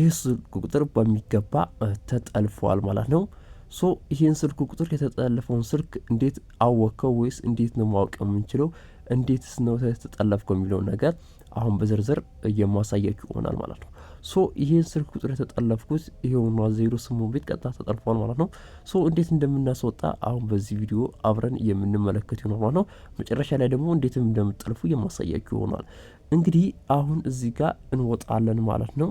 ይህ ስልክ ቁጥር በሚገባ ተጠልፏል ማለት ነው። ሶ ይህን ስልክ ቁጥር የተጠለፈውን ስልክ እንዴት አወቀው ወይስ እንዴት ነው ማወቅ የምንችለው? እንዴትስ ነው የተጠለፍከው የሚለውን ነገር አሁን በዝርዝር የማሳያችሁ ይሆናል ማለት ነው። ሶ ይህን ስልክ ቁጥር የተጠለፍኩት ይሄውና 08 ቤት ቀጥታ ተጠልፏል ማለት ነው። ሶ እንዴት እንደምናስወጣ አሁን በዚህ ቪዲዮ አብረን የምንመለከት ይሆናል ማለት ነው። መጨረሻ ላይ ደግሞ እንዴትም እንደምትጠልፉ የማሳያችሁ ይሆናል። እንግዲህ አሁን እዚህ ጋር እንወጣለን ማለት ነው።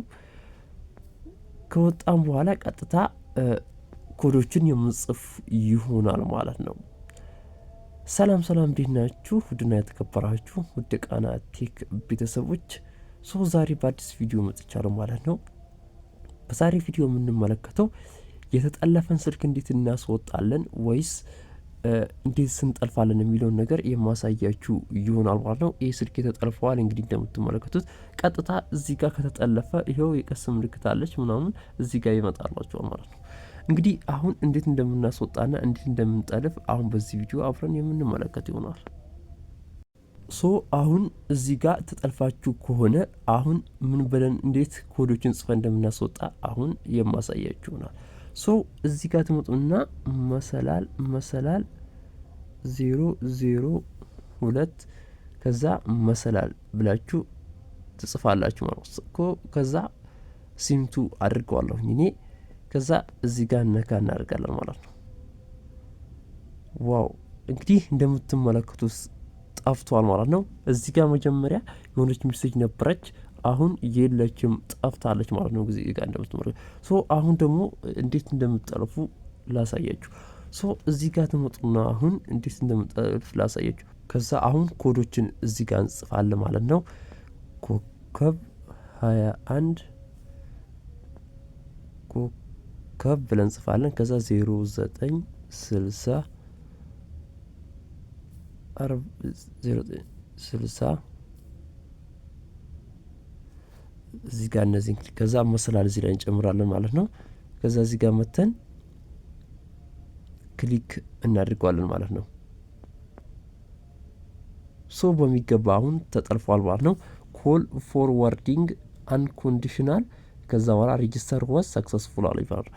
ከወጣም በኋላ ቀጥታ ኮዶችን የምንጽፍ ይሆናል ማለት ነው። ሰላም እንዴት ናችሁ? ውድና የተከበራችሁ ውድ ቃና ቴክ ቤተሰቦች፣ ዛሬ በአዲስ ቪዲዮ መጥቻለሁ ማለት ነው። በዛሬ ቪዲዮ የምንመለከተው የተጠለፈን ስልክ እንዴት እናስወጣለን ወይስ እንዴት ስንጠልፋለን የሚለውን ነገር የማሳያችሁ ይሆናል ማለት ነው። ይህ ስልክ ተጠልፈዋል። እንግዲህ እንደምትመለከቱት ቀጥታ እዚህ ጋር ከተጠለፈ ይሄው የቀስ ምልክት አለች ምናምን እዚህ ጋር ይመጣላችኋል ማለት ነው። እንግዲህ አሁን እንዴት እንደምናስወጣና እንዴት እንደምንጠልፍ አሁን በዚህ ቪዲዮ አብረን የምንመለከት ይሆናል። አሁን እዚህ ጋር ተጠልፋችሁ ከሆነ አሁን ምን ብለን እንዴት ኮዶችን ጽፈን እንደምናስወጣ አሁን የማሳያችሁ ይሆናል። እዚህ ጋር ትመጡና መሰላል 002 ከዛ መሰላል ብላችሁ ትጽፋላችሁ ማለት ነው። ከዛ ሲምቱ አድርገዋለሁ እኔ። ከዛ እዚህ ጋር ነካ እናደርጋለን ማለት ነው። ዋው እንግዲህ እንደምትመለከቱት ጠፍቷል ማለት ነው። እዚህ ጋር መጀመሪያ የሆነች ሜሴጅ ነበረች፣ አሁን የለችም ጠፍታለች ማለት ነው። እዚህ ጋር እንደምትመለከቱ አሁን ደግሞ እንዴት እንደምትጠልፉ ላሳያችሁ። እዚህ ጋር ትመጡና አሁን እንዴት እንደምትጠልፍ ላሳያችሁ። ከዛ አሁን ኮዶችን እዚህ ጋር እንጽፋለን ማለት ነው። ኮከብ 21 ኮከብ ብለን እንጽፋለን። ከዛ 0960 እዚህ ጋር እነዚህ ከዛ መሰላል እዚህ ላይ እንጨምራለን ማለት ነው። ከዛ እዚህ ጋር መተን ክሊክ እናድርገዋለን ማለት ነው። በሚገባ አሁን ተጠልፏል ማለት ነው። ኮል ፎርዋርዲንግ አንኮንዲሽናል ከዛ በኋላ ሬጂስተር ወስ ሰክሰስፉል አለ ይባላል።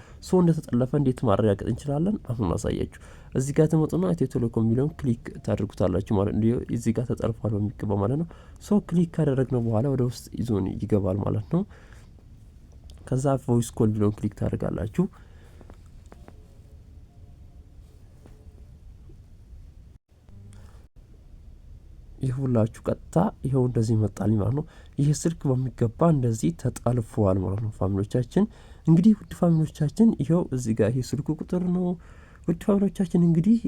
እንደተጠለፈ እንዴት ማረጋገጥ እንችላለን? አሁን አሳያችሁ። እዚህ ጋር ተመጡና ኢትዮ ቴሌኮም የሚለውን ክሊክ ታደርጉታላችሁ ማለት ነው። እዚህ ጋር ተጠልፏል በሚገባ ማለት ነው። ክሊክ ካደረግነው በኋላ ወደ ውስጥ ይዞን ይገባል ማለት ነው። ከዛ ቮይስ ኮል የሚለውን ክሊክ ታደርጋላችሁ። ይሁላችሁ ቀጥታ ይሄው እንደዚህ መጣልኝ ማለት ነው። ይሄ ስልክ በሚገባ እንደዚህ ተጠልፏል ማለት ነው። ፋሚሊዎቻችን እንግዲህ ውድ ፋሚሊዎቻችን ይሄው እዚህ ጋር ይሄ ስልኩ ቁጥር ነው። ውድ ፋሚሊዎቻችን እንግዲህ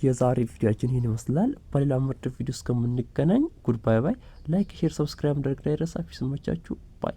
የዛሬ ቪዲዮአችን ይሄን ይመስላል። በሌላ ምርጥ ቪዲዮ እስከምንገናኝ ጉድ ባይ። ላይክ፣ ሼር፣ ሰብስክራይብ ማድረግ እንዳይረሳ። ፊስ መቻችሁ ባይ